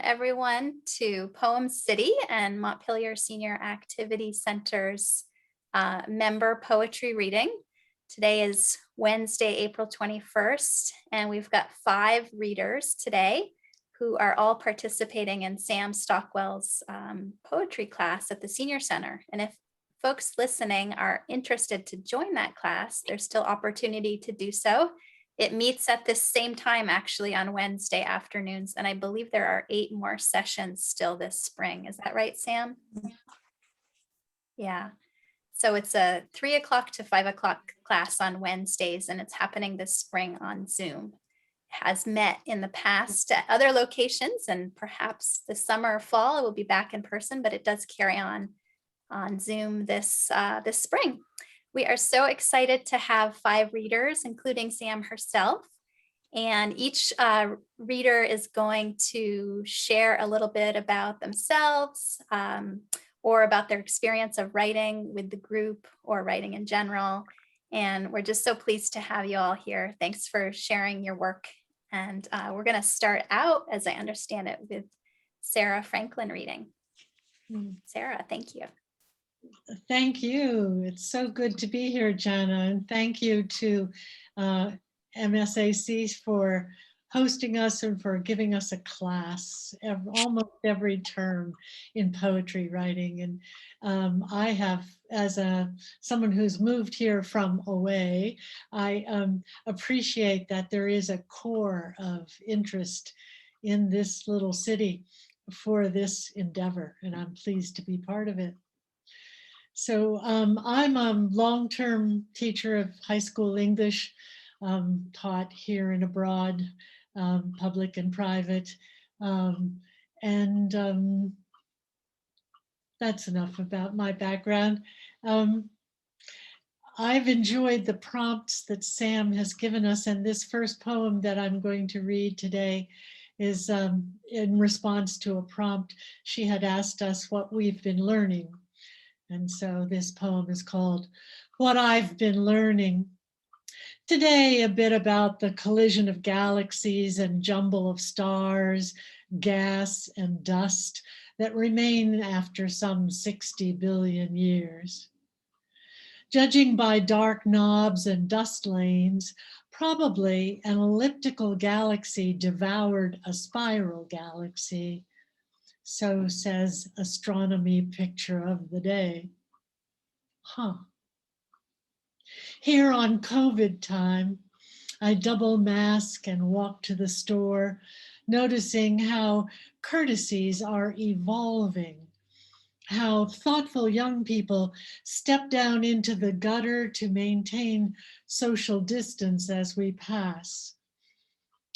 everyone to Poem City and Montpelier Senior Activity Center's member poetry reading. Today is Wednesday, April 21st, and we've got 5 readers today who are all participating in Sam Stockwell's poetry class at the Senior Center. And if folks listening are interested to join that class, there's still opportunity to do so. It meets at this same time actually on Wednesday afternoons, and I believe there are 8 more sessions still this spring. Is that right, Sam? Yeah. So it's a 3 o'clock to 5 o'clock class on Wednesdays, and it's happening this spring on Zoom. It has met in the past at other locations, and perhaps this summer or fall it will be back in person, but it does carry on Zoom this spring. We are so excited to have 5 readers, including Sam herself. And each reader is going to share a little bit about themselves or about their experience of writing with the group or writing in general. And we're just so pleased to have you all here. Thanks for sharing your work. And we're going to start out, as I understand it, with Sarah Franklin reading. Sarah, thank you. Thank you. It's so good to be here, Jana. And thank you to MSAC for hosting us and for giving us a class almost every term in poetry writing. And I have, as someone who's moved here from away, I appreciate that there is a core of interest in this little city for this endeavor, and I'm pleased to be part of it. So I'm a long-term teacher of high school English, taught here and abroad, public and private. That's enough about my background. I've enjoyed the prompts that Sam has given us, and this first poem that I'm going to read today is in response to a prompt. She had asked us what we've been learning. And so this poem is called What I've Been Learning. Today, a bit about the collision of galaxies and jumble of stars, gas and dust that remain after some 60 billion years. Judging by dark knobs and dust lanes, probably an elliptical galaxy devoured a spiral galaxy. So says astronomy picture of the day. Here on COVID time, I double mask and walk to the store, noticing how courtesies are evolving, how thoughtful young people step down into the gutter to maintain social distance as we pass,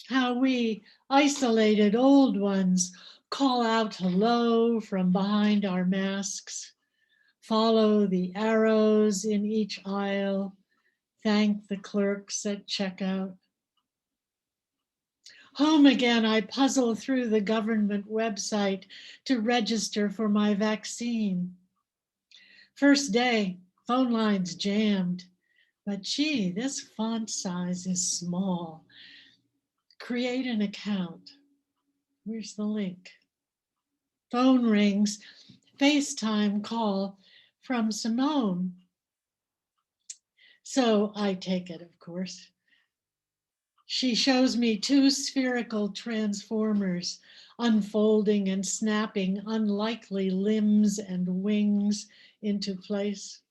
how we isolated old ones call out hello from behind our masks, follow the arrows in each aisle, thank the clerks at checkout. Home again, I puzzle through the government website to register for my vaccine. First day, phone lines jammed, but gee, this font size is small. Create an account. Where's the link? Phone rings, FaceTime call from Simone. So I take it, of course. She shows me 2 spherical transformers unfolding and snapping unlikely limbs and wings into place.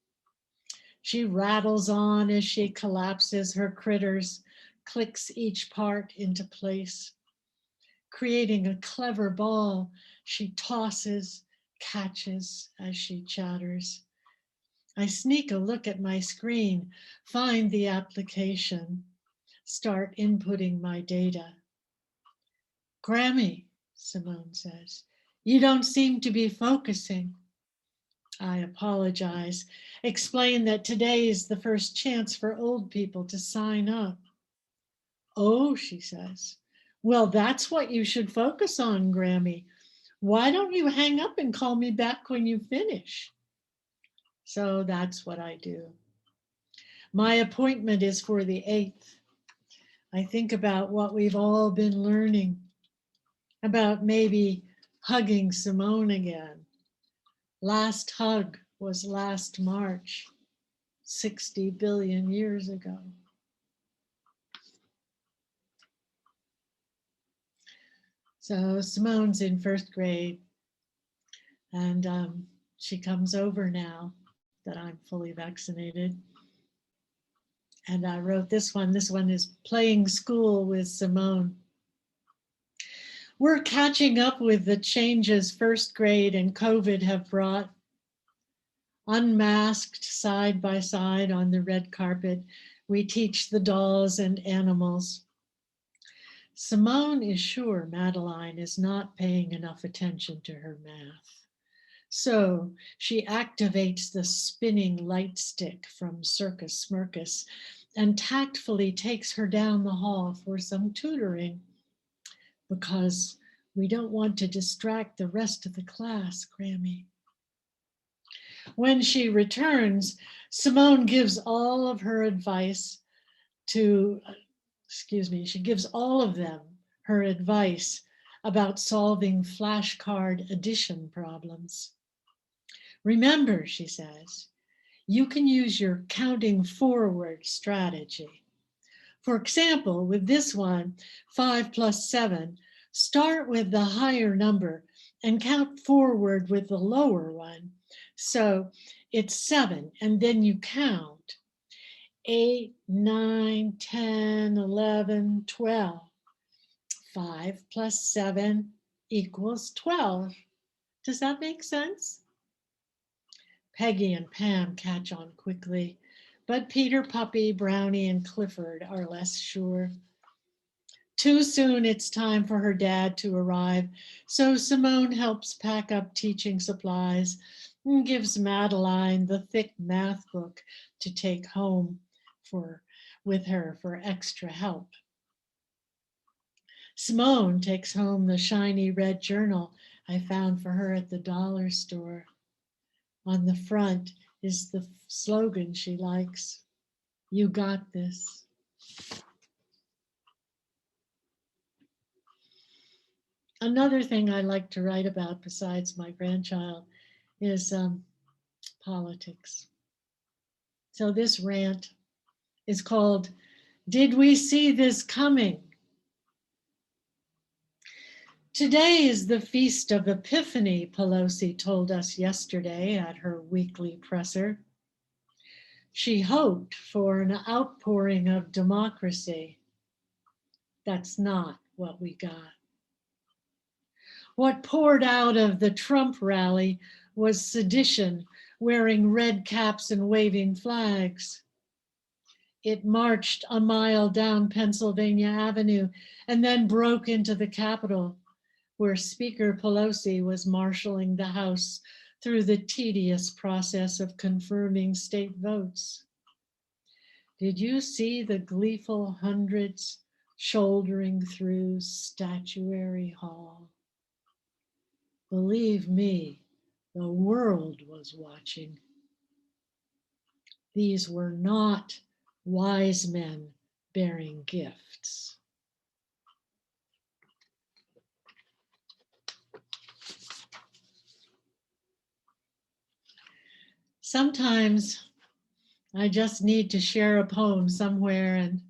She rattles on as she collapses her critters, clicks each part into place. Creating a clever ball, she tosses, catches as she chatters. I sneak a look at my screen, find the application, start inputting my data. Grammy, Simone says, you don't seem to be focusing. I apologize, explain that today is the first chance for old people to sign up. Oh, she says, well, that's what you should focus on, Grammy. Why don't you hang up and call me back when you finish? So that's what I do. My appointment is for the 8th. I think about what we've all been learning. about maybe hugging Simone again. Last hug was last March, 60 billion years ago. So Simone's in first grade, and she comes over now that I'm fully vaccinated. And I wrote this one. This one is Playing School with Simone. We're catching up with the changes first grade and COVID have brought. Unmasked side by side on the red carpet, we teach the dolls and animals. Simone is sure Madeline is not paying enough attention to her math. So she activates the spinning light stick from Circus Smirkus and tactfully takes her down the hall for some tutoring because we don't want to distract the rest of the class, Grammy. When she returns, Simone gives all of her advice to, she gives all of them her advice about solving flashcard addition problems. Remember, she says, you can use your counting forward strategy. For example, with this one, 5 plus 7, start with the higher number and count forward with the lower one. So it's 7, and then you count 8, 9, 10, 11, 12. 5 plus 7 equals 12. Does that make sense? Peggy and Pam catch on quickly, but Peter, Puppy, Brownie, and Clifford are less sure. Too soon it's time for her dad to arrive, so Simone helps pack up teaching supplies and gives Madeline the thick math book to take home with her for extra help. Simone takes home the shiny red journal I found for her at the dollar store. On the front is the slogan she likes, "You got this." Another thing I like to write about besides my grandchild is politics. So this rant is called, "Did We See This Coming?" Today is the Feast of Epiphany, Pelosi told us yesterday at her weekly presser. She hoped for an outpouring of democracy. That's not what we got. What poured out of the Trump rally was sedition, wearing red caps and waving flags. It marched a mile down Pennsylvania Avenue and then broke into the Capitol, where Speaker Pelosi was marshaling the House through the tedious process of confirming state votes. Did you see the gleeful hundreds shouldering through Statuary Hall? Believe me, the world was watching. These were not wise men bearing gifts. Sometimes I just need to share a poem somewhere, and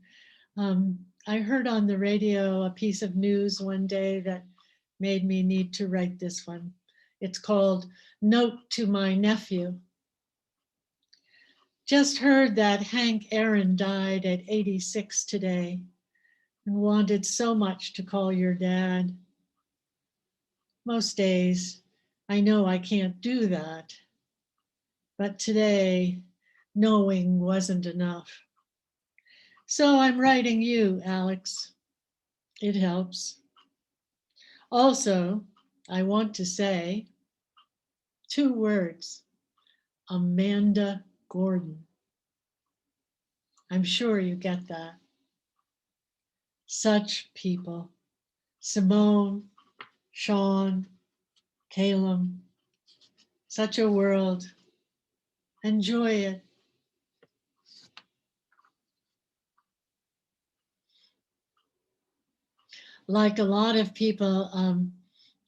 I heard on the radio a piece of news one day that made me need to write this one. It's called "Note to My Nephew." Just heard that Hank Aaron died at 86 today and wanted so much to call your dad. Most days, I know I can't do that, but today, knowing wasn't enough. So I'm writing you, Alex. It helps. Also, I want to say 2 words, Amanda Gordon. I'm sure you get that. Such people, Simone, Sean, Caleb, such a world. Enjoy it. Like a lot of people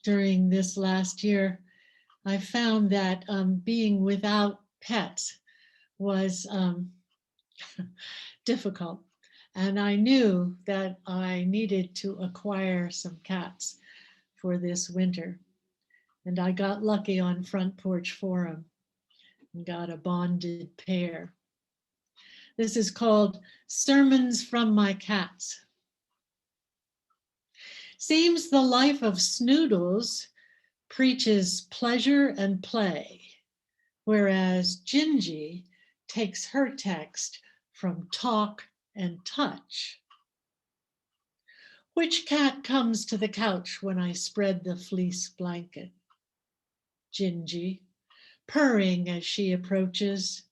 during this last year, I found that being without pets was difficult. And I knew that I needed to acquire some cats for this winter. And I got lucky on Front Porch Forum and got a bonded pair. This is called Sermons from My Cats. Seems the life of Snoodles preaches pleasure and play, whereas Gingy takes her text from talk and touch. Which cat comes to the couch when I spread the fleece blanket? Gingy, purring as she approaches,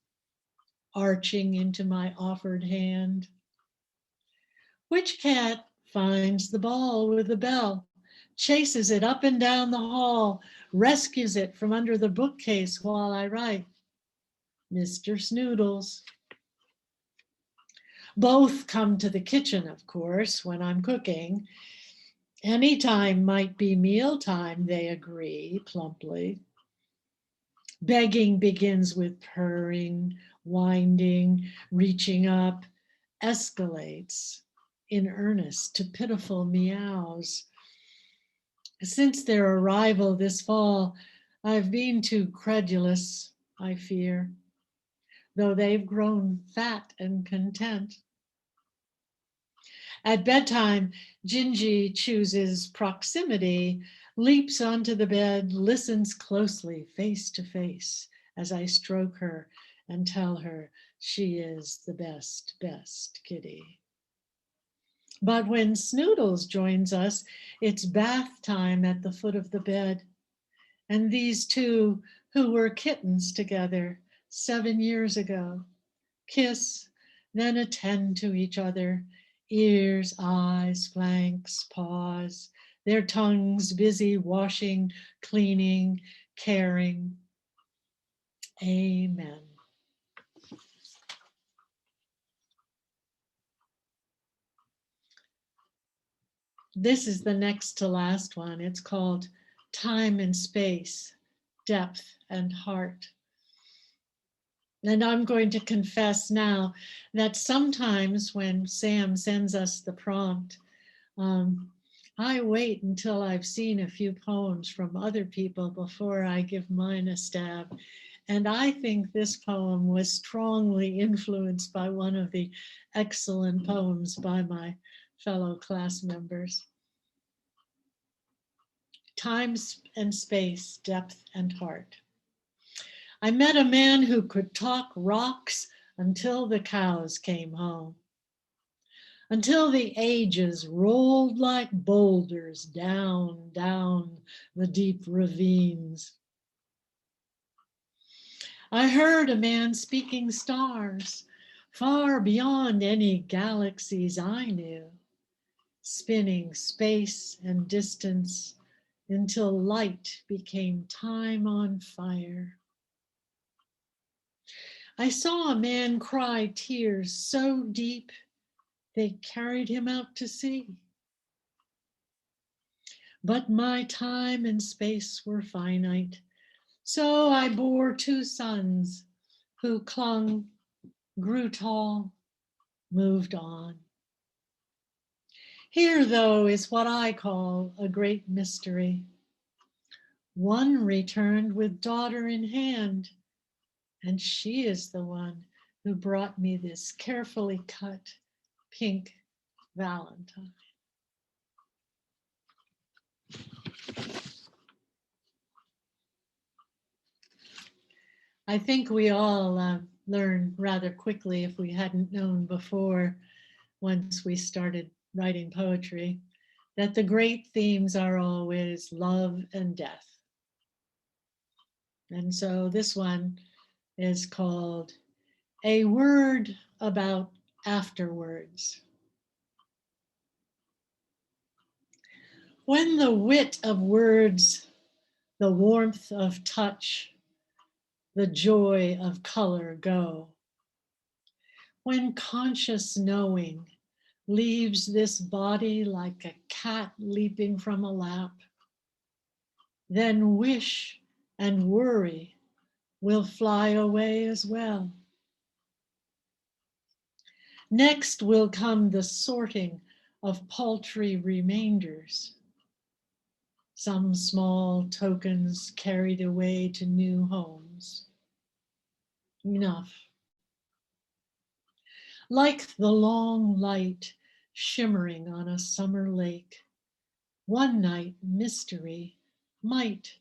arching into my offered hand. Which cat finds the ball with the bell, chases it up and down the hall, rescues it from under the bookcase while I write? Mr. Snoodles. Both come to the kitchen, of course, when I'm cooking. Any time might be mealtime, they agree plumply. Begging begins with purring, winding, reaching up, escalates in earnest to pitiful meows. Since their arrival this fall, I've been too credulous, I fear, though they've grown fat and content. At bedtime, Gingy chooses proximity, leaps onto the bed, listens closely, face to face, as I stroke her and tell her she is the best, best kitty. But when Snoodles joins us, it's bath time at the foot of the bed. And these two, who were kittens together 7 years ago, kiss, then attend to each other, ears, eyes, flanks, paws, their tongues busy washing, cleaning, caring. Amen. This is the next to last one. It's called Time and Space, Depth and Heart. And I'm going to confess now that sometimes when Sam sends us the prompt, I wait until I've seen a few poems from other people before I give mine a stab. And I think this poem was strongly influenced by one of the excellent poems by my fellow class members. Time and space, depth and heart. I met a man who could talk rocks until the cows came home, until the ages rolled like boulders down, down the deep ravines. I heard a man speaking stars far beyond any galaxies I knew, spinning space and distance until light became time on fire. I saw a man cry tears so deep they carried him out to sea. But my time and space were finite, so I bore 2 sons who clung, grew tall, moved on. Here, though, is what I call a great mystery. One returned with daughter in hand, and she is the one who brought me this carefully cut pink Valentine. I think we all learn rather quickly, if we hadn't known before, once we started writing poetry, that the great themes are always love and death. And so this one is called A Word About Afterwards. When the wit of words, the warmth of touch, the joy of color go, when conscious knowing leaves this body like a cat leaping from a lap. Then wish and worry will fly away as well. Next will come the sorting of paltry remainders. Some small tokens carried away to new homes. Enough. Like the long light shimmering on a summer lake, one night mystery might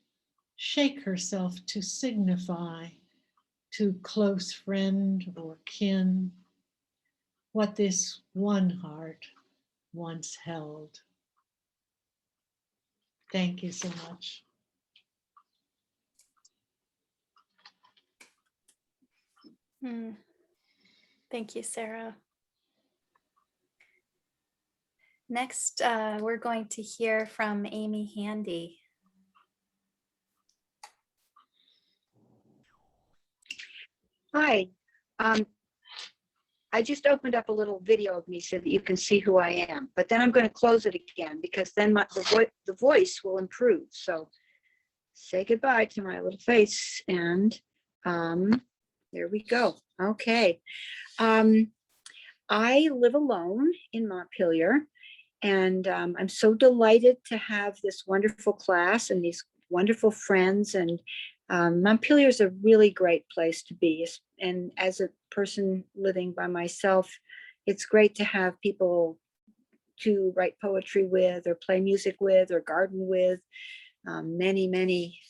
shake herself to signify to close friend or kin what this one heart once held. Thank you so much. Thank you, Sarah. Next, we're going to hear from Amy Handy. Hi. I just opened up a little video of me so that you can see who I am, but then I'm going to close it again because then the voice will improve. So say goodbye to my little face, and there we go. Okay. I live alone in Montpelier, and I'm so delighted to have this wonderful class and these wonderful friends, and Montpelier is a really great place to be. And as a person living by myself, it's great to have people to write poetry with, or play music with, or garden with. Many, many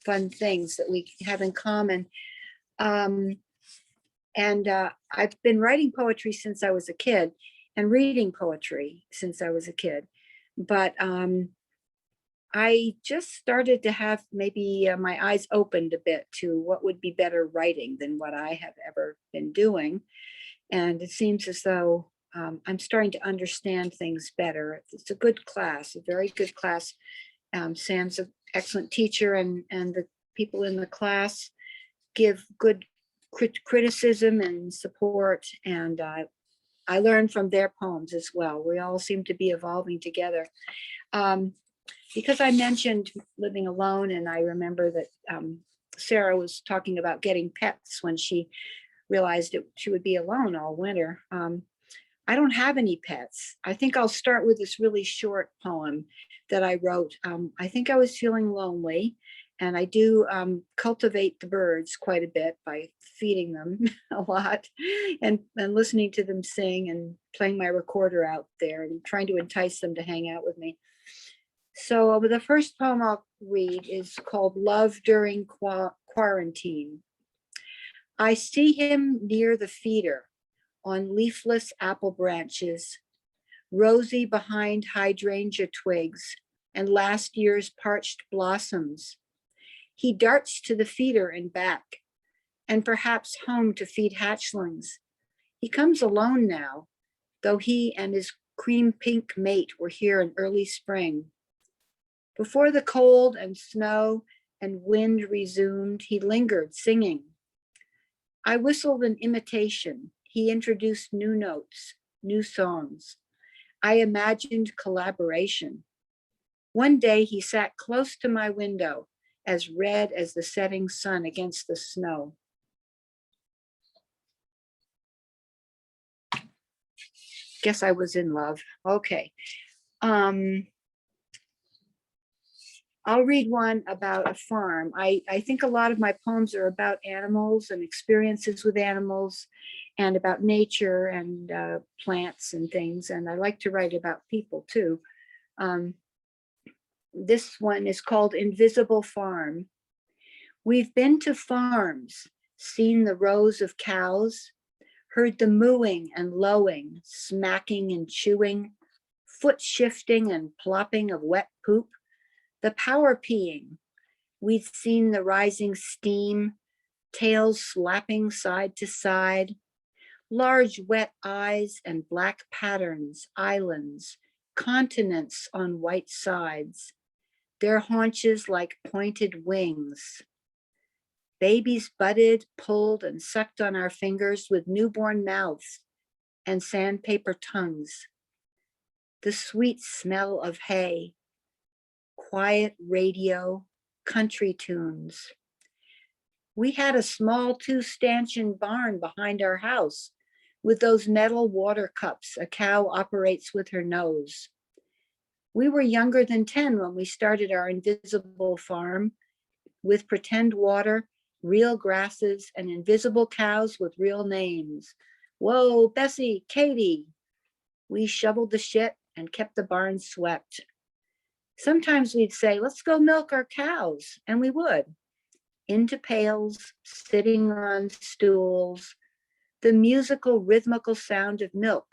fun things that we have in common. I've been writing poetry since I was a kid, and reading poetry since I was a kid. But I just started to have maybe my eyes opened a bit to what would be better writing than what I have ever been doing. And it seems as though I'm starting to understand things better. It's a good class, a very good class. Sam's an excellent teacher, and the people in the class give good criticism and support. And I learn from their poems as well. We all seem to be evolving together. Because I mentioned living alone, and I remember that Sarah was talking about getting pets when she realized she would be alone all winter. I don't have any pets. I think I'll start with this really short poem that I wrote. I think I was feeling lonely, and I do cultivate the birds quite a bit by feeding them a lot and listening to them sing and playing my recorder out there and trying to entice them to hang out with me. So the first poem I'll read is called Love During Quarantine. I see him near the feeder on leafless apple branches, rosy behind hydrangea twigs and last year's parched blossoms. He darts to the feeder and back, and perhaps home to feed hatchlings. He comes alone now, though he and his cream pink mate were here in early spring. Before the cold and snow and wind resumed, he lingered singing. I whistled an imitation. He introduced new notes, new songs. I imagined collaboration. One day he sat close to my window, as red as the setting sun against the snow. Guess I was in love. Okay. I'll read one about a farm. I think a lot of my poems are about animals and experiences with animals and about nature and plants and things. And I like to write about people too. This one is called Invisible Farm. We've been to farms, seen the rows of cows, heard the mooing and lowing, smacking and chewing, foot shifting and plopping of wet poop. The power peeing. We've seen the rising steam, tails slapping side to side, large wet eyes and black patterns, islands, continents on white sides, their haunches like pointed wings. Babies butted, pulled, and sucked on our fingers with newborn mouths, and sandpaper tongues, the sweet smell of hay, quiet radio, country tunes. We had a small 2-stanchion barn behind our house with those metal water cups a cow operates with her nose. We were younger than 10 when we started our invisible farm with pretend water, real grasses, and invisible cows with real names. Whoa, Bessie, Katie. We shoveled the shit and kept the barn swept. Sometimes we'd say, let's go milk our cows, and we would. Into pails, sitting on stools, the musical, rhythmical sound of milk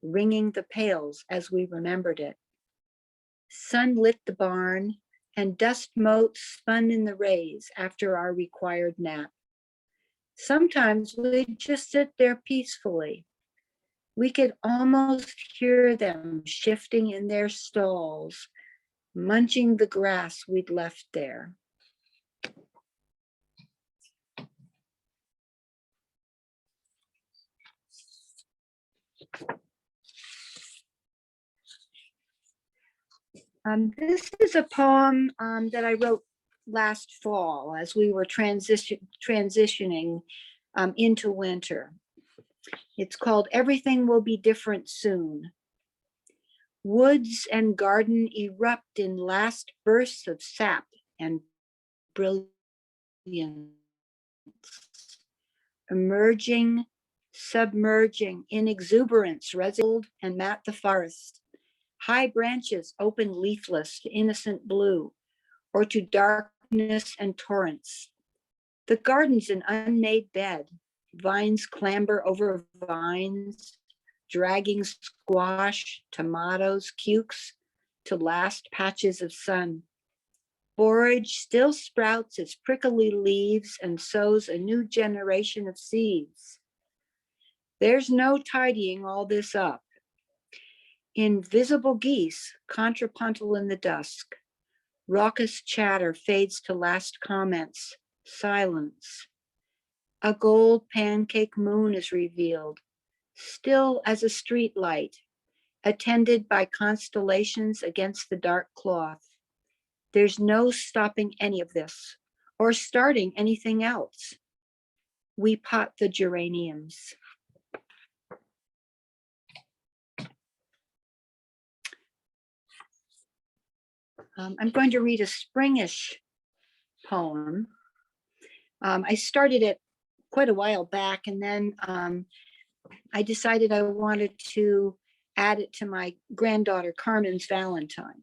ringing the pails as we remembered it. Sun lit the barn, and dust motes spun in the rays after our required nap. Sometimes we'd just sit there peacefully. We could almost hear them shifting in their stalls, munching the grass we'd left there. This is a poem that I wrote last fall as we were transitioning into winter. It's called Everything Will Be Different Soon. Woods and garden erupt in last bursts of sap and brilliance, emerging, submerging in exuberance, resoled and mat the forest. High branches open leafless to innocent blue or to darkness and torrents. The garden's an unmade bed. Vines clamber over vines, dragging squash, tomatoes, cukes to last patches of sun. Borage still sprouts its prickly leaves and sows a new generation of seeds. There's no tidying all this up. Invisible geese, contrapuntal in the dusk. Raucous chatter fades to last comments, silence. A gold pancake moon is revealed, still as a street light, attended by constellations against the dark cloth. There's no stopping any of this, or starting anything else. We pot the geraniums. I'm going to read a springish poem. I started it quite a while back, and then I decided I wanted to add it to my granddaughter Carmen's Valentine.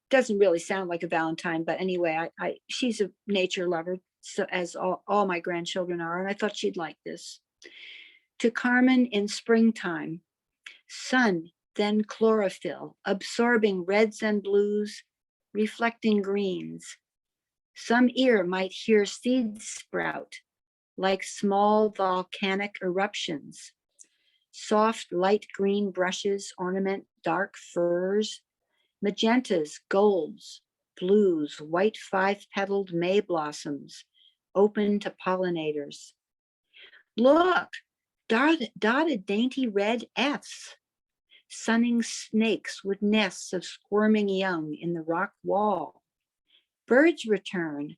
Doesn't really sound like a Valentine, but anyway, she's a nature lover, so as all my grandchildren are, and I thought she'd like this. To Carmen in springtime, sun, then chlorophyll, absorbing reds and blues, reflecting greens. Some ear might hear seeds sprout, like small volcanic eruptions. Soft light green brushes ornament dark firs, magentas, golds, blues, white 5-petaled May blossoms, open to pollinators. Look, dotted dainty red Fs, sunning snakes with nests of squirming young in the rock wall. Birds return,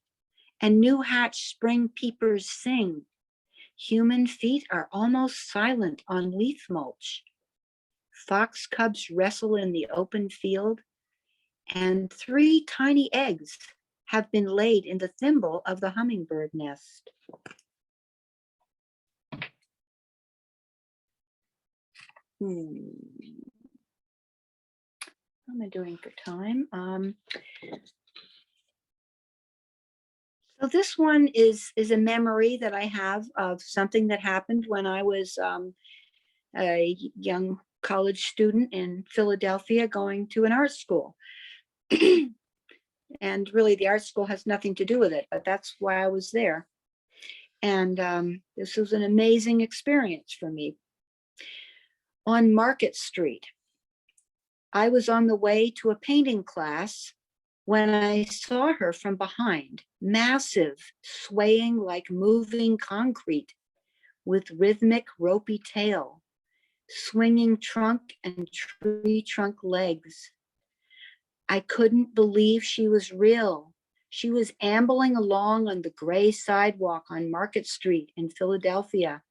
and new hatched spring peepers sing. Human feet are almost silent on leaf mulch. Fox cubs wrestle in the open field, and 3 tiny eggs have been laid in the thimble of the hummingbird nest. How am I doing for time? So this one is a memory that I have of something that happened when I was a young college student in Philadelphia going to an art school. And really the art school has nothing to do with it, but that's why I was there. And this was an amazing experience for me. On Market Street, I was on the way to a painting class when I saw her from behind, massive, swaying like moving concrete, with rhythmic ropey tail, swinging trunk and tree trunk legs. I couldn't believe she was real. She was ambling along on the gray sidewalk on Market Street in Philadelphia.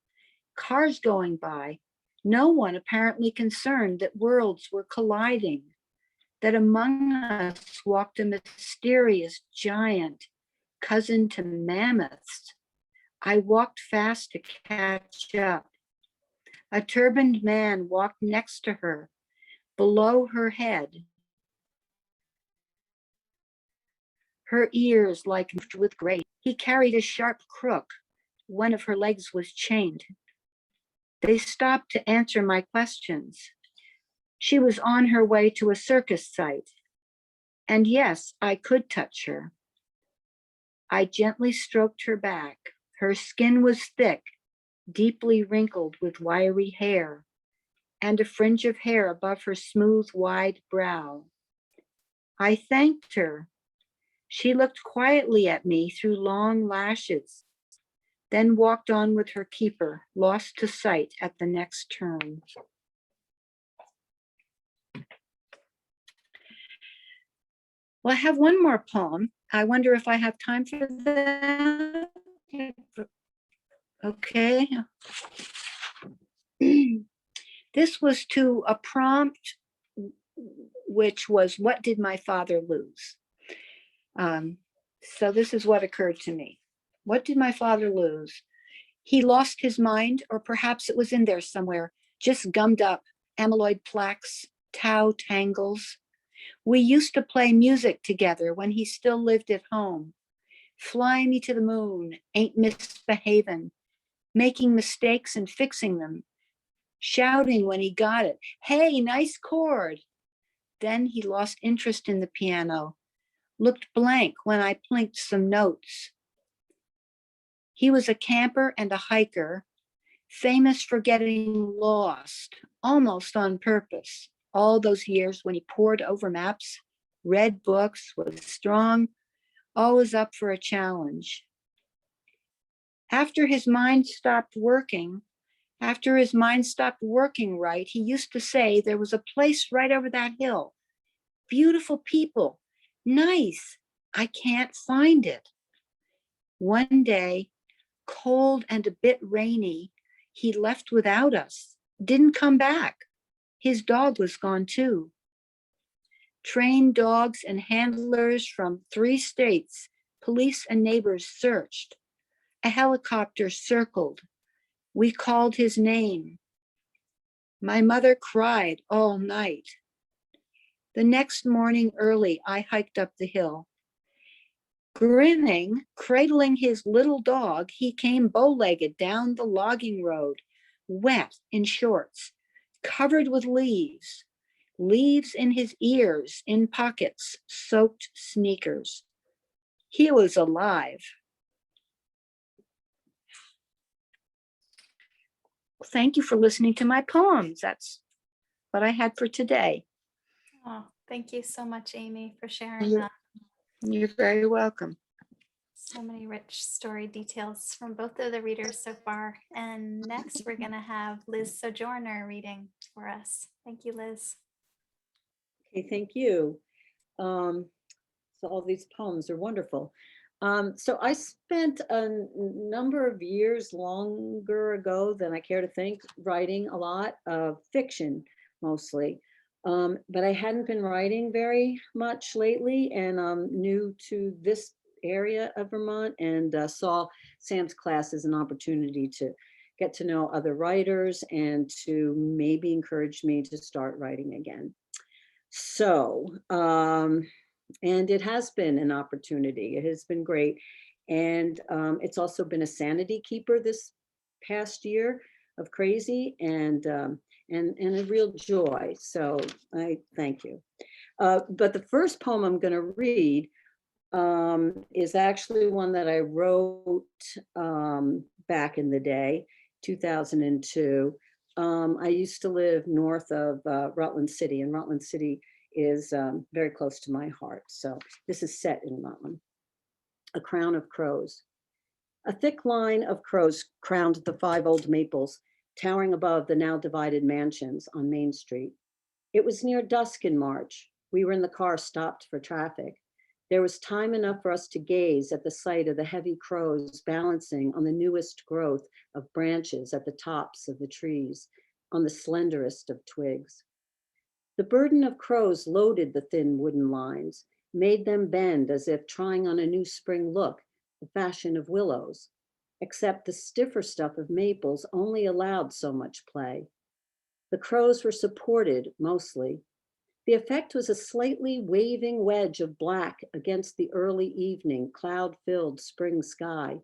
Cars going by, no one apparently concerned that worlds were colliding, that among us walked a mysterious giant, cousin to mammoths. I walked fast to catch up. A turbaned man walked next to her, below her head. Her ears like with gray. He carried a sharp crook. One of her legs was chained. They stopped to answer my questions. She was on her way to a circus site. And yes, I could touch her. I gently stroked her back. Her skin was thick, deeply wrinkled with wiry hair, and a fringe of hair above her smooth, wide brow. I thanked her. She looked quietly at me through long lashes, then walked on with her keeper, lost to sight at the next turn. Well, I have one more poem. I wonder if I have time for that. Okay. This was to a prompt, which was, what did my father lose? So this is what occurred to me. What did my father lose? He lost his mind, or perhaps it was in there somewhere, just gummed up, amyloid plaques, tau tangles. We used to play music together when he still lived at home. Fly Me to the Moon, Ain't Misbehavin', making mistakes and fixing them, shouting when he got it, hey, nice chord. Then he lost interest in the piano, looked blank when I plinked some notes. He was a camper and a hiker, famous for getting lost, almost on purpose, all those years when he pored over maps, read books, was strong, always up for a challenge. After his mind stopped working right, he used to say there was a place right over that hill. Beautiful people, nice, I can't find it. One day, cold and a bit rainy, he left without us, didn't come back. His dog was gone too. Trained dogs and handlers from 3 states, police and neighbors searched. A helicopter circled. We called his name. My mother cried all night. The next morning early, I hiked up the hill. Grinning, cradling his little dog, he came bow-legged down the logging road, wet in shorts, covered with leaves, leaves in his ears, in pockets, soaked sneakers. He was alive. Thank you for listening to my poems. That's what I had for today. Oh, thank you so much, Amy, for sharing You're- that. You're very welcome. So many rich story details from both of the readers so far. And next, we're going to have Liz Sojourner reading for us. Thank you, Liz. Okay, thank you. So all these poems are wonderful. So I spent a number of years longer ago than I care to think, writing a lot of fiction, mostly. But I hadn't been writing very much lately, and I'm new to this area of Vermont, and saw Sam's class as an opportunity to get to know other writers and to maybe encourage me to start writing again. So, and it has been an opportunity. It has been great. And it's also been a sanity keeper this past year of crazy, and a real joy. So I thank you. But the first poem I'm going to read is actually one that I wrote back in the day, 2002. I used to live north of Rutland City, and Rutland City is very close to my heart. So this is set in Rutland. A Crown of Crows. A thick line of crows crowned the 5 old maples, towering above the now divided mansions on Main Street. It was near dusk in March. We were in the car stopped for traffic. There was time enough for us to gaze at the sight of the heavy crows balancing on the newest growth of branches at the tops of the trees, on the slenderest of twigs. The burden of crows loaded the thin wooden lines, made them bend as if trying on a new spring look, the fashion of willows, except the stiffer stuff of maples only allowed so much play. The crows were supported mostly. The effect was a slightly waving wedge of black against the early evening, cloud-filled spring sky.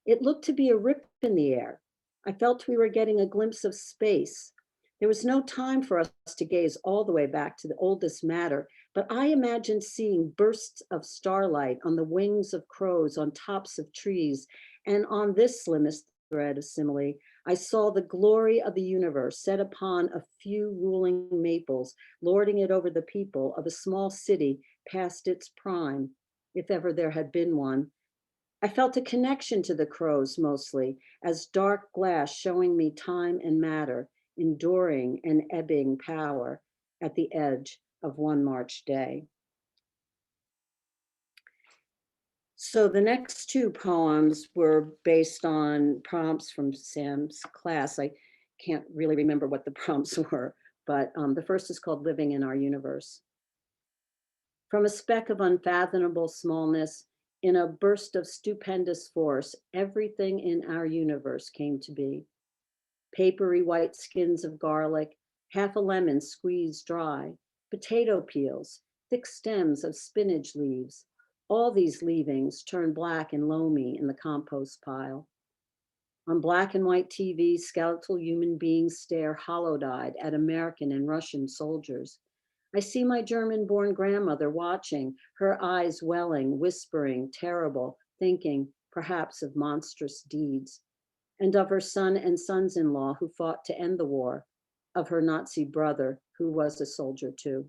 It looked to be a rip in the air. I felt we were getting a glimpse of space. There was no time for us to gaze all the way back to the oldest matter, but I imagined seeing bursts of starlight on the wings of crows on tops of trees, and on this slimmest thread of simile, I saw the glory of the universe set upon a few ruling maples, lording it over the people of a small city past its prime, if ever there had been one. I felt a connection to the crows mostly, as dark glass showing me time and matter, enduring and ebbing power at the edge of one March day. So the next 2 poems were based on prompts from Sam's class. I can't really remember what the prompts were, but the first is called Living in Our Universe. From a speck of unfathomable smallness, in a burst of stupendous force, everything in our universe came to be. Papery white skins of garlic, half a lemon squeezed dry, potato peels, thick stems of spinach leaves. All these leavings turn black and loamy in the compost pile. On black and white TV, skeletal human beings stare hollow-eyed at American and Russian soldiers. I see my German-born grandmother watching, her eyes welling, whispering, terrible, thinking perhaps of monstrous deeds, and of her son and sons-in-law who fought to end the war, of her Nazi brother who was a soldier too.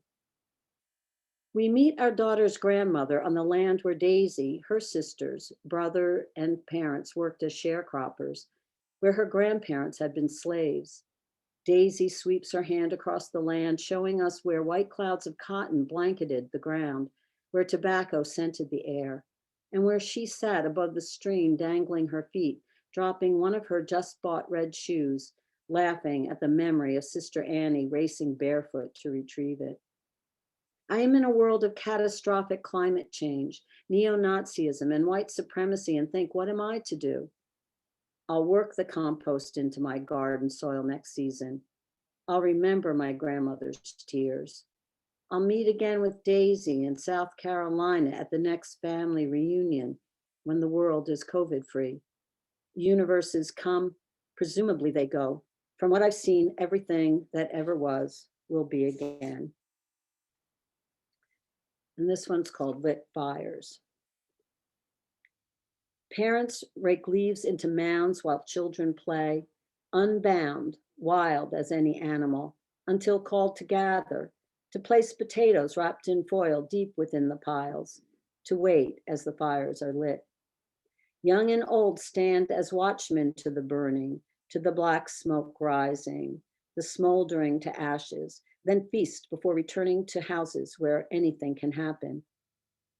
We meet our daughter's grandmother on the land where Daisy, her sisters, brother, and parents worked as sharecroppers, where her grandparents had been slaves. Daisy sweeps her hand across the land, showing us where white clouds of cotton blanketed the ground, where tobacco scented the air, and where she sat above the stream, dangling her feet, dropping one of her just bought red shoes, laughing at the memory of Sister Annie racing barefoot to retrieve it. I am in a world of catastrophic climate change, neo-Nazism, and white supremacy, and think, what am I to do? I'll work the compost into my garden soil next season. I'll remember my grandmother's tears. I'll meet again with Daisy in South Carolina at the next family reunion when the world is COVID-free. Universes come, presumably they go. From what I've seen, everything that ever was will be again. And this one's called Lit Fires. Parents rake leaves into mounds while children play, unbound, wild as any animal, until called to gather, to place potatoes wrapped in foil deep within the piles, to wait as the fires are lit. Young and old stand as watchmen to the burning, to the black smoke rising, the smoldering to ashes, then feast before returning to houses where anything can happen.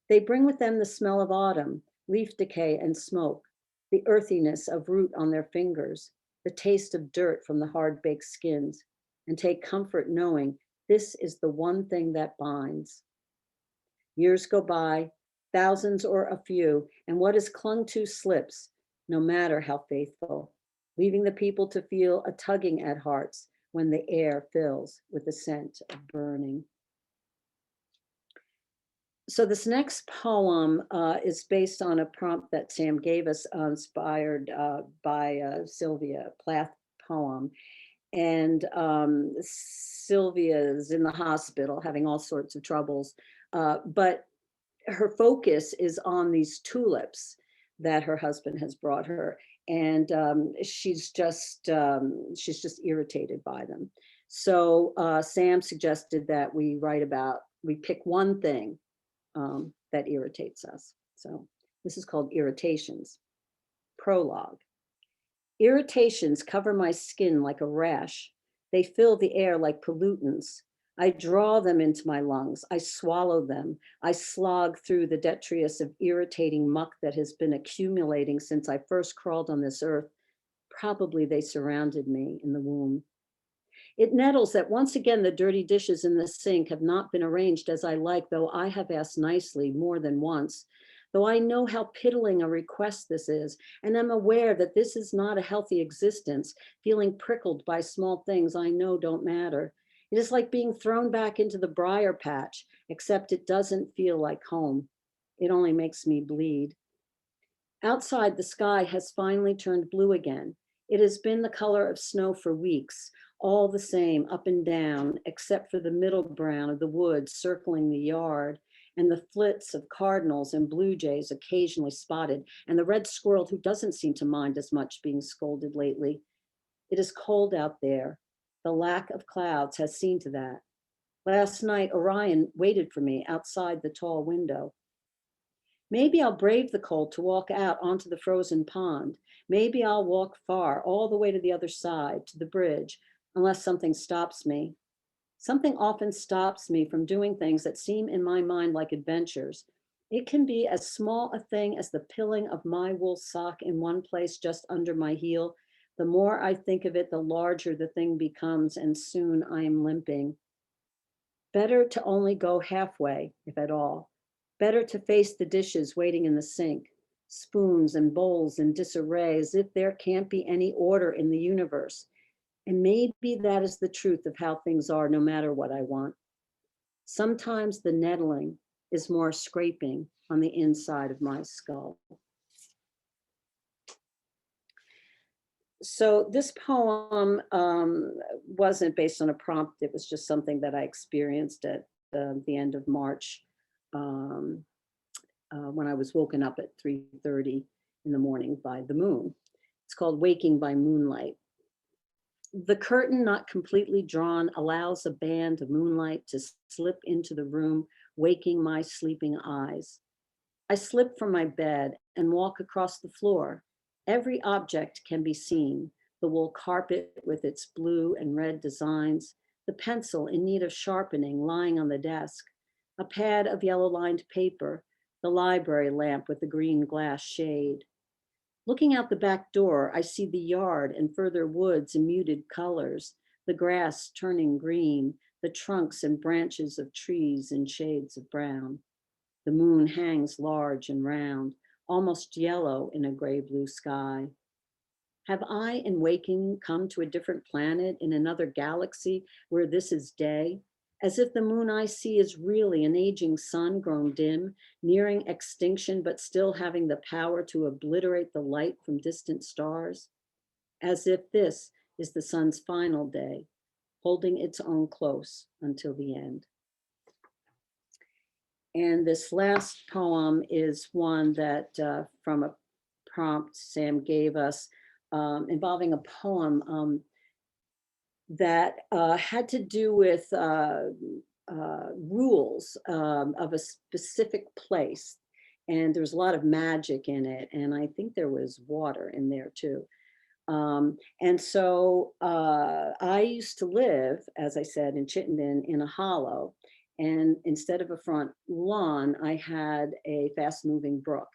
They bring with them the smell of autumn, leaf decay and smoke, the earthiness of root on their fingers, the taste of dirt from the hard-baked skins, and take comfort knowing this is the one thing that binds. Years go by, thousands or a few, and what is clung to slips, no matter how faithful, leaving the people to feel a tugging at hearts when the air fills with the scent of burning. So this next poem is based on a prompt that Sam gave us, inspired by Sylvia Plath poem. And Sylvia is in the hospital having all sorts of troubles, but her focus is on these tulips that her husband has brought her. And she's just irritated by them. So Sam suggested that we pick one thing that irritates us. So this is called Irritations. Prologue. Irritations cover my skin like a rash. They fill the air like pollutants. I draw them into my lungs. I swallow them. I slog through the detritus of irritating muck that has been accumulating since I first crawled on this earth. Probably they surrounded me in the womb. It nettles that once again the dirty dishes in the sink have not been arranged as I like, though I have asked nicely more than once. Though I know how piddling a request this is, and am aware that this is not a healthy existence, feeling prickled by small things I know don't matter. It is like being thrown back into the briar patch, except it doesn't feel like home. It only makes me bleed. Outside, the sky has finally turned blue again. It has been the color of snow for weeks, all the same up and down, except for the middle brown of the woods circling the yard, and the flits of cardinals and blue jays occasionally spotted, and the red squirrel who doesn't seem to mind as much being scolded lately. It is cold out there. The lack of clouds has seen to that. Last night, Orion waited for me outside the tall window. Maybe I'll brave the cold to walk out onto the frozen pond. Maybe I'll walk far, all the way to the other side, to the bridge, unless something stops me. Something often stops me from doing things that seem in my mind like adventures. It can be as small a thing as the pilling of my wool sock in one place just under my heel. The more I think of it, the larger the thing becomes, and soon I am limping. Better to only go halfway, if at all. Better to face the dishes waiting in the sink, spoons and bowls in disarray, as if there can't be any order in the universe. And maybe that is the truth of how things are, no matter what I want. Sometimes the nettling is more scraping on the inside of my skull. So this poem wasn't based on a prompt. It was just something that I experienced at the end of March when I was woken up at 3:30 in the morning by the moon. It's called Waking by Moonlight. The curtain, not completely drawn, allows a band of moonlight to slip into the room, waking my sleeping eyes. I slip from my bed and walk across the floor. Every object can be seen: the wool carpet with its blue and red designs, the pencil in need of sharpening lying on the desk, a pad of yellow-lined paper, the library lamp with the green glass shade. Looking out the back door, I see the yard and further woods in muted colors, the grass turning green, the trunks and branches of trees in shades of brown. The moon hangs large and round, almost yellow in a gray-blue sky. Have I, in waking, come to a different planet in another galaxy where this is day? As if the moon I see is really an aging sun grown dim, nearing extinction, but still having the power to obliterate the light from distant stars? As if this is the sun's final day, holding its own close until the end. And this last poem is one that from a prompt Sam gave us involving a poem that had to do with rules of a specific place. And there's a lot of magic in it. And I think there was water in there too. And so I used to live, as I said, in Chittenden in a hollow. And instead of a front lawn, I had a fast moving brook.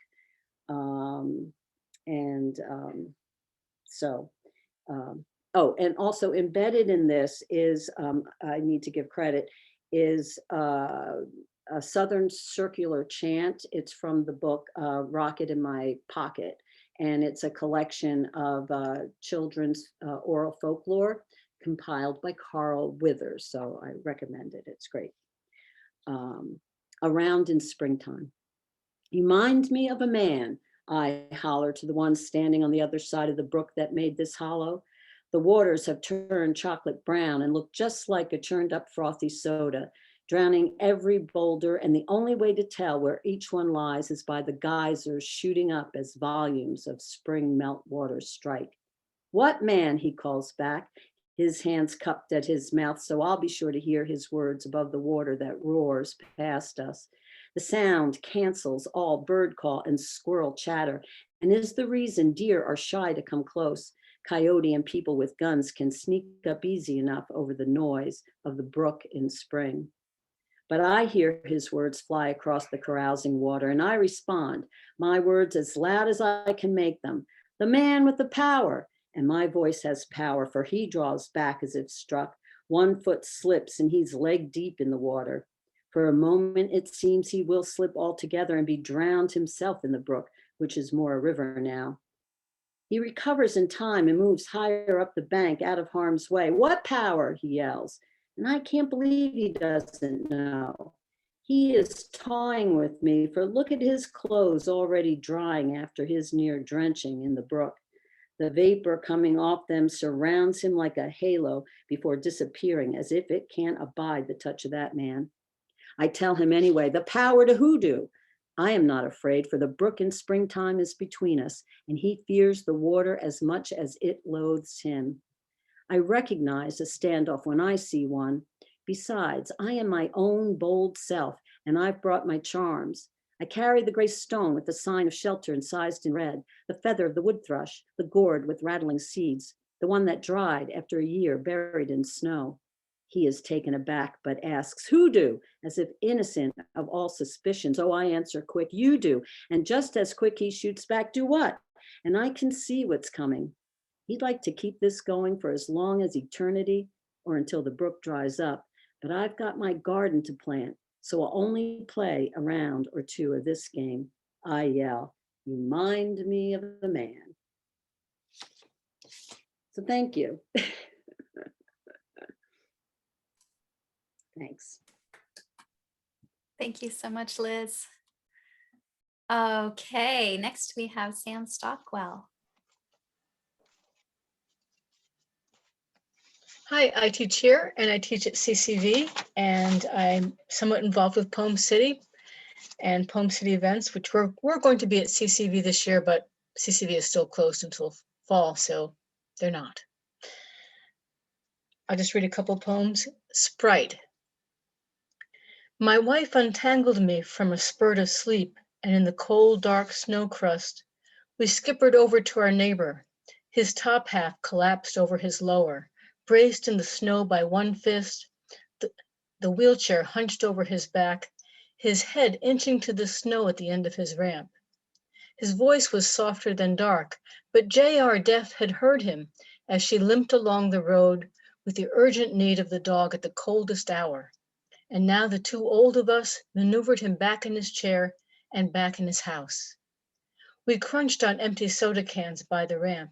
Oh, and also embedded in this is, I need to give credit, is a Southern circular chant. It's from the book Rocket in My Pocket. And it's a collection of children's oral folklore compiled by Carl Withers. So I recommend it, it's great. Around in springtime. You mind me of a man, I holler to the one standing on the other side of the brook that made this hollow. The waters have turned chocolate brown and look just like a churned up frothy soda, drowning every boulder, and the only way to tell where each one lies is by the geysers shooting up as volumes of spring melt water strike. What man, he calls back, his hands cupped at his mouth so I'll be sure to hear his words above the water that roars past us. The sound cancels all bird call and squirrel chatter, and is the reason deer are shy to come close. Coyote and people with guns can sneak up easy enough over the noise of the brook in spring. But I hear his words fly across the carousing water, and I respond, my words as loud as I can make them. The man with the power. And my voice has power, for he draws back as if struck. One foot slips and he's leg deep in the water. For a moment, it seems he will slip altogether and be drowned himself in the brook, which is more a river now. He recovers in time and moves higher up the bank out of harm's way. What power, he yells. And I can't believe he doesn't know. He is toying with me, for look at his clothes already drying after his near drenching in the brook. The vapor coming off them surrounds him like a halo before disappearing, as if it can't abide the touch of that man. I tell him anyway, the power to hoodoo. I am not afraid, for the brook in springtime is between us, and he fears the water as much as it loathes him. I recognize a standoff when I see one. Besides, I am my own bold self, and I've brought my charms. I carry the gray stone with the sign of shelter incised in red, the feather of the wood thrush, the gourd with rattling seeds, the one that dried after a year buried in snow. He is taken aback, but asks, hoodoo, as if innocent of all suspicions. Oh, I answer quick, you do. And just as quick he shoots back, do what? And I can see what's coming. He'd like to keep this going for as long as eternity or until the brook dries up, but I've got my garden to plant, so I'll only play a round or two of this game. I yell, you mind me of the man. So thank you. Thanks. Thank you so much, Liz. Okay, next we have Sam Stockwell. Hi, I teach here and I teach at CCV, and I'm somewhat involved with Poem City and Poem City events, which we're going to be at CCV this year, but CCV is still closed until fall, so they're not. I'll just read a couple poems. Sprite. My wife untangled me from a spurt of sleep, and in the cold, dark snow crust, we skippered over to our neighbor. His top half collapsed over his lower, braced in the snow by one fist, the wheelchair hunched over his back, his head inching to the snow at the end of his ramp. His voice was softer than dark, but J.R. Deaf had heard him as she limped along the road with the urgent need of the dog at the coldest hour. And now the two old of us maneuvered him back in his chair and back in his house. We crunched on empty soda cans by the ramp,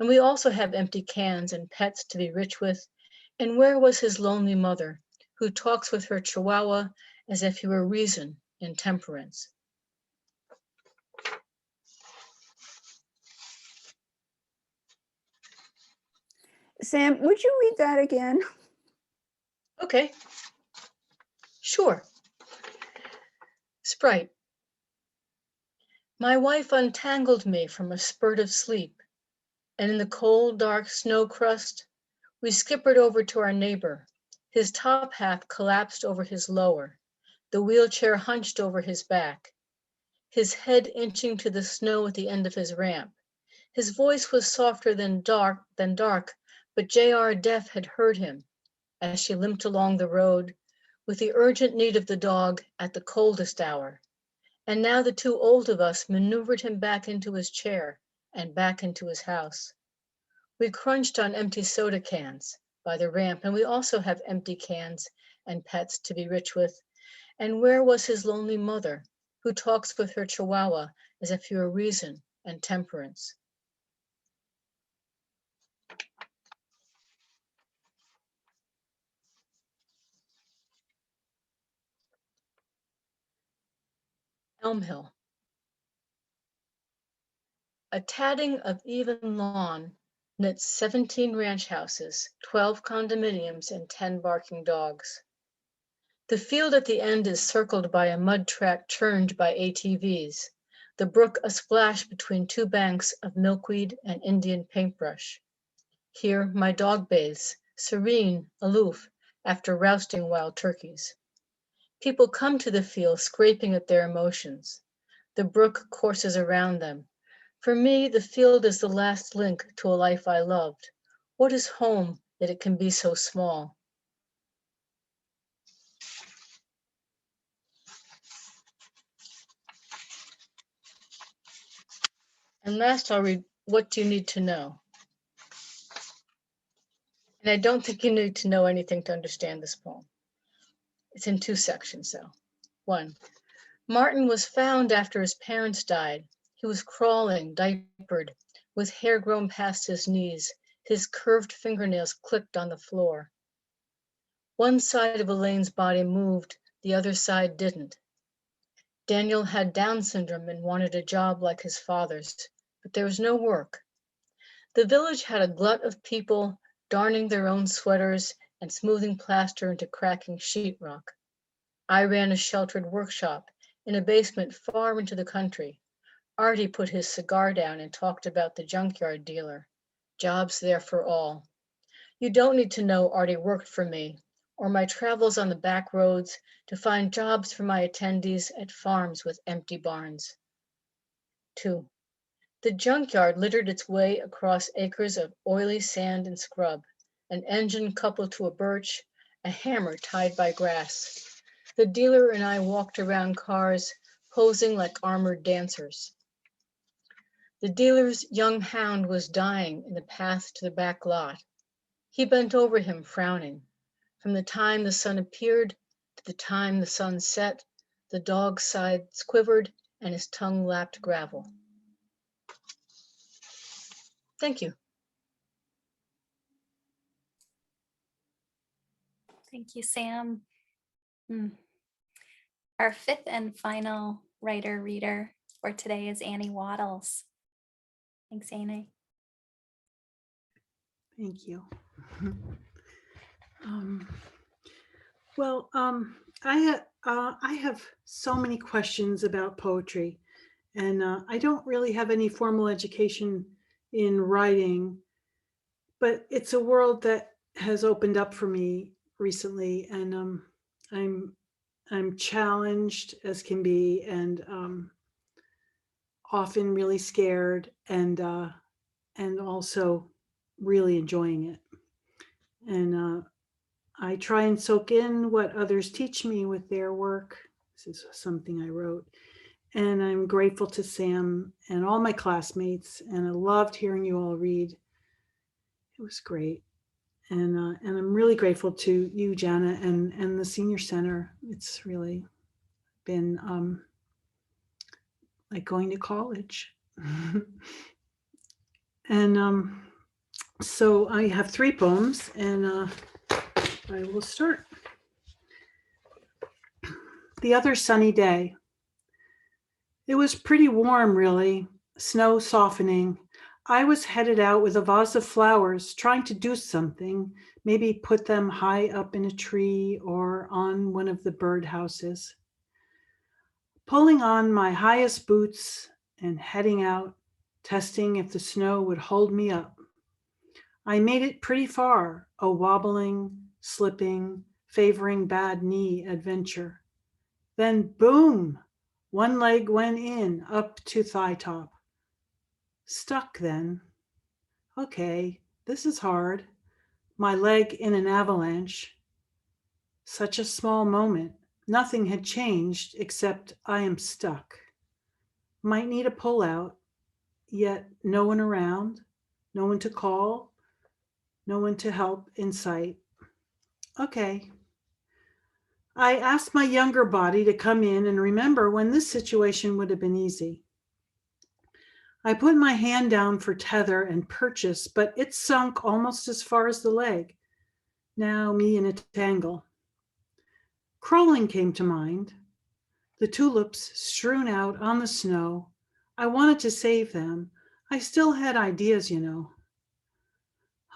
and we also have empty cans and pets to be rich with. And where was his lonely mother, who talks with her chihuahua as if he were reason and temperance? Sam, would you read that again? Okay, sure. Sprite. My wife untangled me from a spurt of sleep, and in the cold, dark snow crust, we skippered over to our neighbor. His top half collapsed over his lower, the wheelchair hunched over his back, his head inching to the snow at the end of his ramp. His voice was softer than dark, but J.R. Deaf had heard him as she limped along the road with the urgent need of the dog at the coldest hour. And now the two old of us maneuvered him back into his chair and back into his house. We crunched on empty soda cans by the ramp, and we also have empty cans and pets to be rich with. And where was his lonely mother, who talks with her chihuahua as if he were reason and temperance? Elm Hill. A tatting of even lawn knits 17 ranch houses, 12 condominiums, and 10 barking dogs. The field at the end is circled by a mud track churned by ATVs, the brook a splash between two banks of milkweed and Indian paintbrush. Here my dog bathes, serene, aloof, after rousting wild turkeys. People come to the field scraping at their emotions. The brook courses around them, For me, the field is the last link to a life I loved. What is home that it can be so small? And last, I'll read What Do You Need to Know? And I don't think you need to know anything to understand this poem. It's in 2 sections, though. 1. Martin was found after his parents died. He was crawling, diapered, with hair grown past his knees. His curved fingernails clicked on the floor. One side of Elaine's body moved, the other side didn't. Daniel had Down syndrome and wanted a job like his father's, but there was no work. The village had a glut of people darning their own sweaters and smoothing plaster into cracking sheetrock. I ran a sheltered workshop in a basement far into the country. Artie put his cigar down and talked about the junkyard dealer. Jobs there for all. You don't need to know Artie worked for me, or my travels on the back roads to find jobs for my attendees at farms with empty barns. 2. The junkyard littered its way across acres of oily sand and scrub, an engine coupled to a birch, a hammer tied by grass. The dealer and I walked around cars, posing like armored dancers. The dealer's young hound was dying in the path to the back lot. He bent over him, frowning. From the time the sun appeared to the time the sun set, the dog's sides quivered and his tongue lapped gravel. Thank you. Thank you, Sam. Our 5th and final writer-reader for today is Annie Wattles. Thanks, Annie. Thank you. I have so many questions about poetry, and I don't really have any formal education in writing, but it's a world that has opened up for me recently, and I'm challenged as can be, and often really scared, and also really enjoying it. And I try and soak in what others teach me with their work. This is something I wrote. And I'm grateful to Sam and all my classmates. And I loved hearing you all read. It was great. And I'm really grateful to you, Jana, and the Senior Center. It's really been like going to college. And so I have 3 poems, and I will start. The other sunny day. It was pretty warm, really, snow softening. I was headed out with a vase of flowers, trying to do something, maybe put them high up in a tree or on one of the birdhouses. Pulling on my highest boots and heading out, testing if the snow would hold me up. I made it pretty far, a wobbling, slipping, favoring bad knee adventure. Then boom, one leg went in up to thigh top. Stuck then. Okay, this is hard. My leg in an avalanche. Such a small moment. Nothing had changed except I am stuck. Might need a pullout, yet no one around, no one to call, no one to help in sight. Okay. I asked my younger body to come in and remember when this situation would have been easy. I put my hand down for tether and purchase, but it sunk almost as far as the leg. Now me in a tangle. Crawling came to mind. The tulips strewn out on the snow. I wanted to save them. I still had ideas, you know.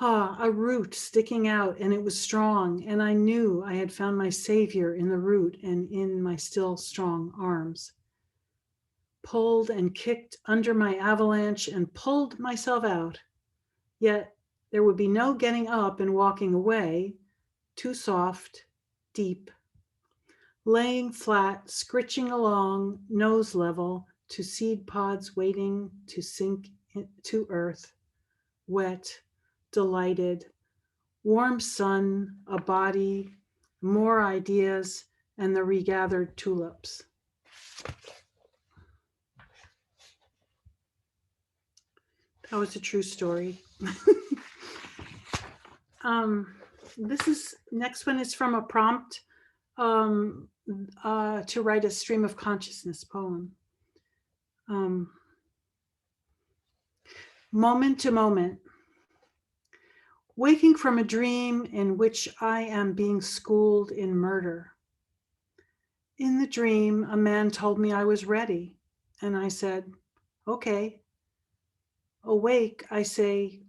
A root sticking out, and it was strong, and I knew I had found my savior in the root and in my still strong arms. Pulled and kicked under my avalanche and pulled myself out. Yet there would be no getting up and walking away. Too soft, deep. Laying flat, scritching along, nose level, to seed pods waiting to sink to earth, wet, delighted, warm sun, a body, more ideas, and the regathered tulips. That was a true story. Next one is from a prompt to write a stream of consciousness poem. Moment to moment. Waking from a dream in which I am being schooled in murder. In the dream, a man told me I was ready, and I said, okay. Awake, I say,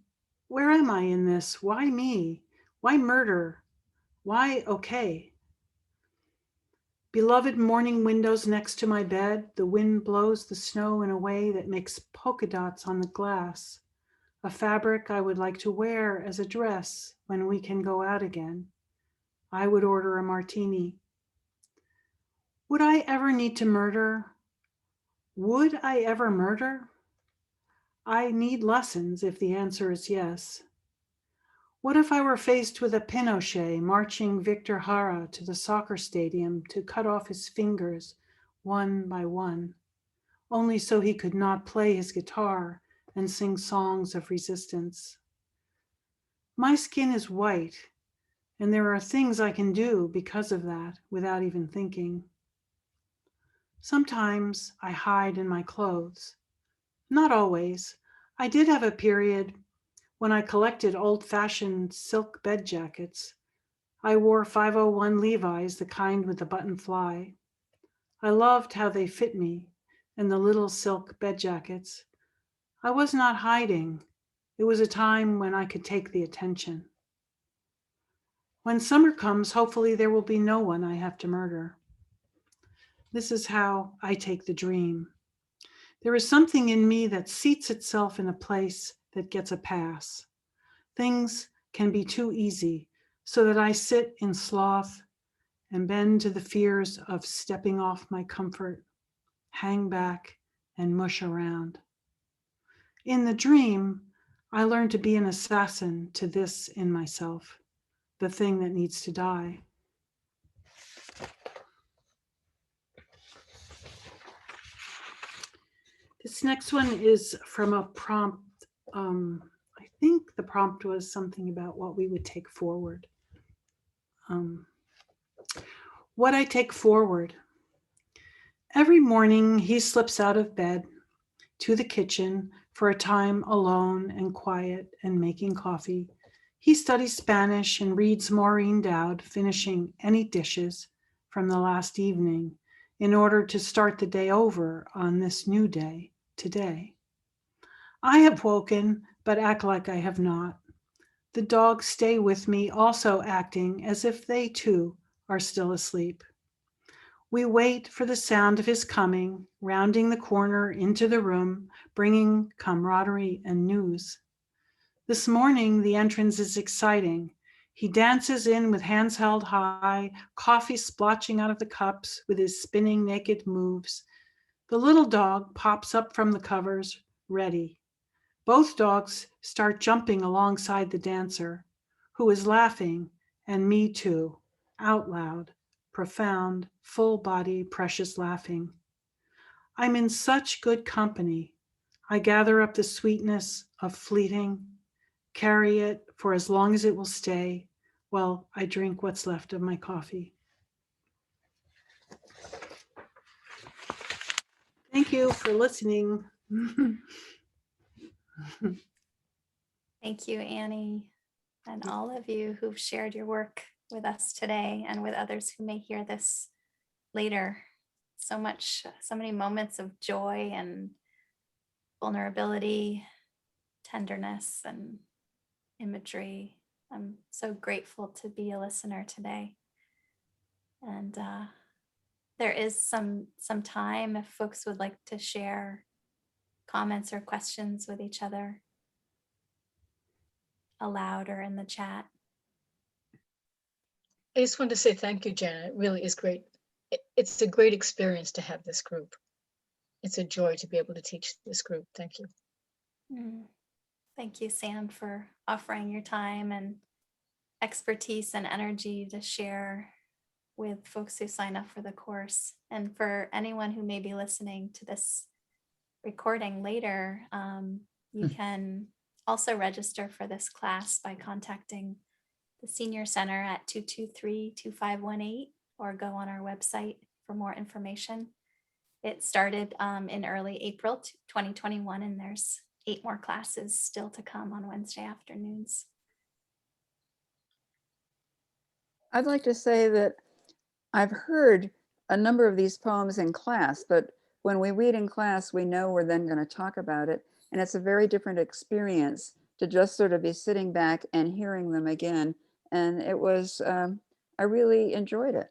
where am I in this? Why me? Why murder? Why okay? Beloved morning windows next to my bed, the wind blows the snow in a way that makes polka dots on the glass, a fabric I would like to wear as a dress when we can go out again. I would order a martini. Would I ever need to murder? Would I ever murder? I need lessons if the answer is yes. What if I were faced with a Pinochet marching Victor Jara to the soccer stadium to cut off his fingers one by one, only so he could not play his guitar and sing songs of resistance? My skin is white, and there are things I can do because of that without even thinking. Sometimes I hide in my clothes. Not always. I did have a period when I collected old-fashioned silk bed jackets. I wore 501 Levi's, the kind with the button fly. I loved how they fit me and the little silk bed jackets. I was not hiding. It was a time when I could take the attention. When summer comes, hopefully there will be no one I have to murder. This is how I take the dream. There is something in me that seats itself in a place that gets a pass. Things can be too easy, so that I sit in sloth and bend to the fears of stepping off my comfort, hang back and mush around. In the dream, I learn to be an assassin to this in myself, the thing that needs to die. This next one is from a prompt. I think the prompt was something about what we would take forward. What I take forward. Every morning he slips out of bed to the kitchen for a time alone and quiet and making coffee. He studies Spanish and reads Maureen Dowd, finishing any dishes from the last evening in order to start the day over on this new day, today. I have woken, but act like I have not. The dogs stay with me, also acting as if they too are still asleep. We wait for the sound of his coming, rounding the corner into the room, bringing camaraderie and news. This morning, the entrance is exciting. He dances in with hands held high, coffee splotching out of the cups with his spinning naked moves. The little dog pops up from the covers, ready. Both dogs start jumping alongside the dancer, who is laughing, and me too, out loud, profound, full body, precious laughing. I'm in such good company. I gather up the sweetness of fleeting, carry it for as long as it will stay, while I drink what's left of my coffee. Thank you for listening. Thank you, Annie, and all of you who've shared your work with us today and with others who may hear this later. So many moments of joy and vulnerability, tenderness, and imagery. I'm so grateful to be a listener today. And there is some time if folks would like to share comments or questions with each other aloud or in the chat. I just wanted to say thank you, Janet. It really is great. It's a great experience to have this group. it's a joy to be able to teach this group. Thank you. Thank you, Sam, for offering your time and expertise and energy to share with folks who sign up for the course. And for anyone who may be listening to this recording later, you can also register for this class by contacting the Senior Center at 223-2518 or go on our website for more information. It started in early April 2021, and there's 8 more classes still to come on Wednesday afternoons. I'd like to say that I've heard a number of these poems in class, but when we read in class, we know we're then going to talk about it. And it's a very different experience to just sort of be sitting back and hearing them again. And it was, I really enjoyed it.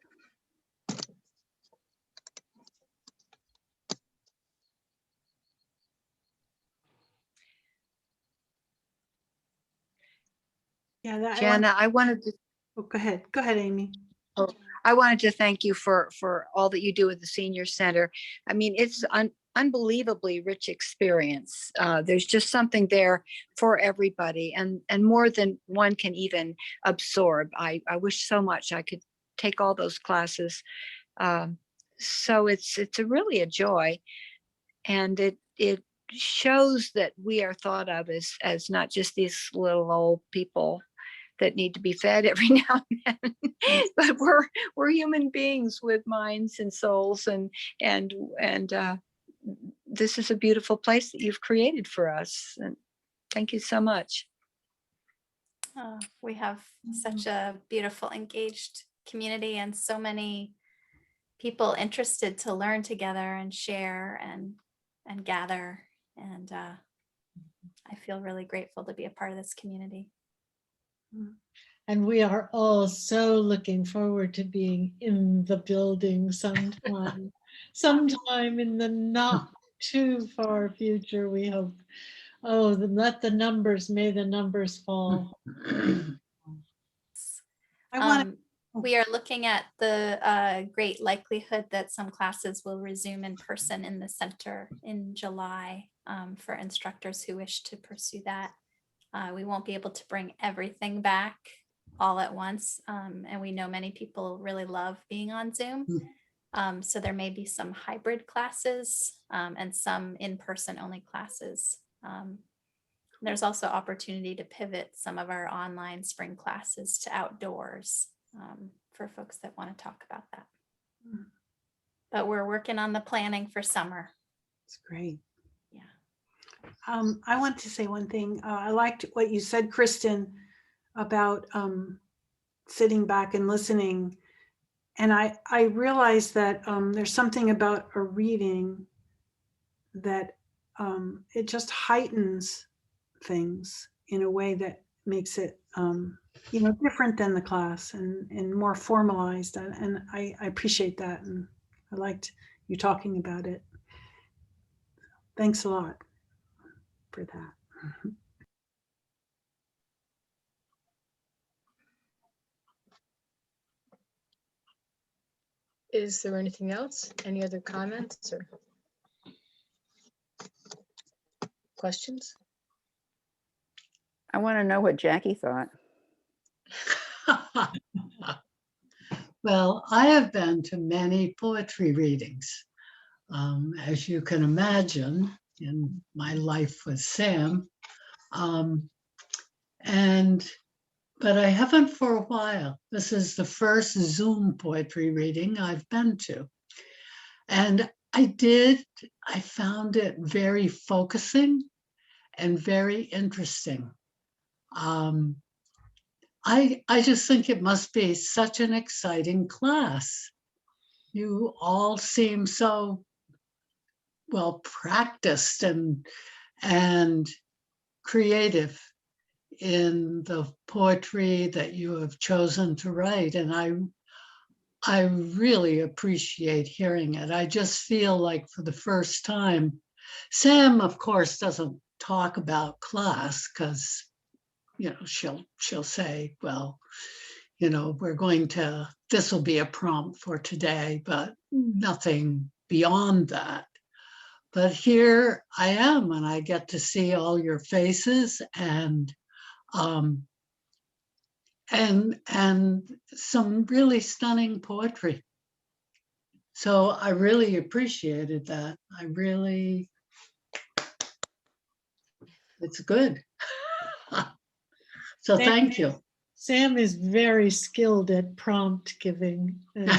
Yeah, that, Jana, I wanted to oh, go ahead, Amy. I wanted to thank you for all that you do with the Senior Center. I mean, it's unbelievably rich experience. There's just something there for everybody, and more than one can even absorb. I wish so much I could take all those classes. So it's really a joy, and it shows that we are thought of as not just these little old people that need to be fed every now and then, but we're human beings with minds and souls, and this is a beautiful place that you've created for us. And thank you so much. We have such a beautiful, engaged community and so many people interested to learn together and share and gather. And I feel really grateful to be a part of this community. And we are all so looking forward to being in the building sometime in the not too far future, we hope. Oh, may the numbers fall. We are looking at the great likelihood that some classes will resume in person in the center in July for instructors who wish to pursue that. We won't be able to bring everything back all at once. And we know many people really love being on Zoom. So there may be some hybrid classes and some in-person only classes. There's also opportunity to pivot some of our online spring classes to outdoors for folks that want to talk about that. But we're working on the planning for summer. It's great. Yeah. I want to say one thing. I liked what you said, Kristen, about sitting back and listening. And I realized that there's something about a reading that it just heightens things in a way that makes it, different than the class and more formalized. And I appreciate that. And I liked you talking about it. Thanks a lot for that. Is there anything else? Any other comments or questions? I want to know what Jackie thought. Well, I have been to many poetry readings, as you can imagine, in my life with Sam. But I haven't for a while. This is the first Zoom poetry reading I've been to. And I found it very focusing and very interesting. I just think it must be such an exciting class. You all seem so well practiced and creative in the poetry that you have chosen to write. And I really appreciate hearing it. I just feel like for the first time, Sam, of course, doesn't talk about class because she'll say, well, this will be a prompt for today, but nothing beyond that. But here I am, and I get to see all your faces and some really stunning poetry. So I really appreciated that. It's good. So thank you. Sam is very skilled at prompt giving. And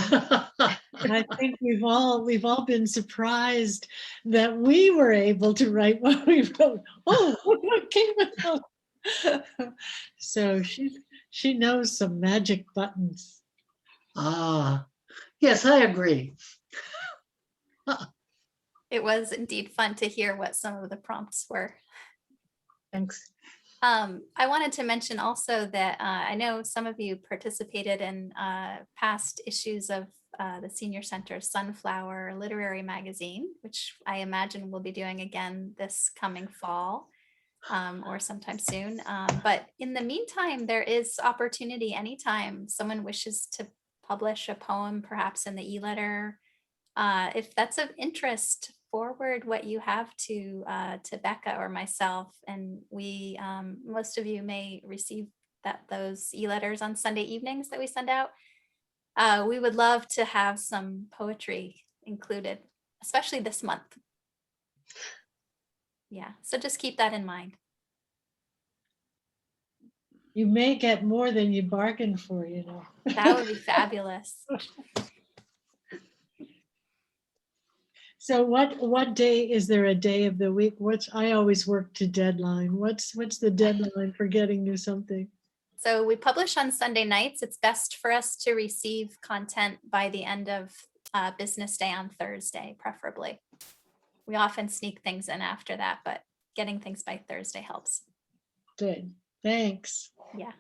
I think we've all been surprised that we were able to write what we wrote. Oh, what came out? So she knows some magic buttons. Yes, I agree. It was indeed fun to hear what some of the prompts were. Thanks. I wanted to mention also that I know some of you participated in past issues of the Senior Center Sunflower Literary Magazine, which I imagine we'll be doing again this coming fall or sometime soon. But in the meantime, there is opportunity anytime someone wishes to publish a poem, perhaps in the e-letter. If that's of interest, forward what you have to Becca or myself, and we most of you may receive those e-letters on Sunday evenings that we send out. We would love to have some poetry included, especially this month. Yeah, so just keep that in mind. You may get more than you bargained for, That would be fabulous. So what day, is there a day of the week? I always work to deadline. What's the deadline for getting you something? So we publish on Sunday nights. It's best for us to receive content by the end of business day on Thursday, preferably. We often sneak things in after that, but getting things by Thursday helps. Good, thanks. Yeah.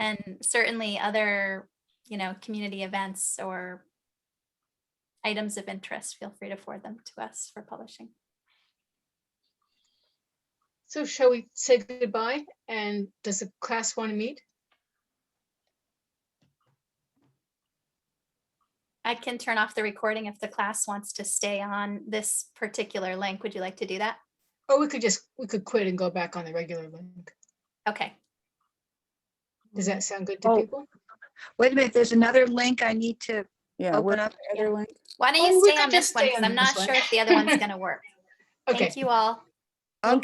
And certainly other, community events or items of interest, feel free to forward them to us for publishing. So shall we say goodbye? And does the class want to meet? I can turn off the recording if the class wants to stay on this particular link. Would you like to do that? Or we could quit and go back on the regular link. Okay. Does that sound good to Oh. people? Wait a minute, there's another link I need to Yeah, open where's up. the other link? Why don't Oh, you we stay could on just this one? stay Because on I'm not this one. sure if the other one's going to work. Okay. Thank you all. Okay.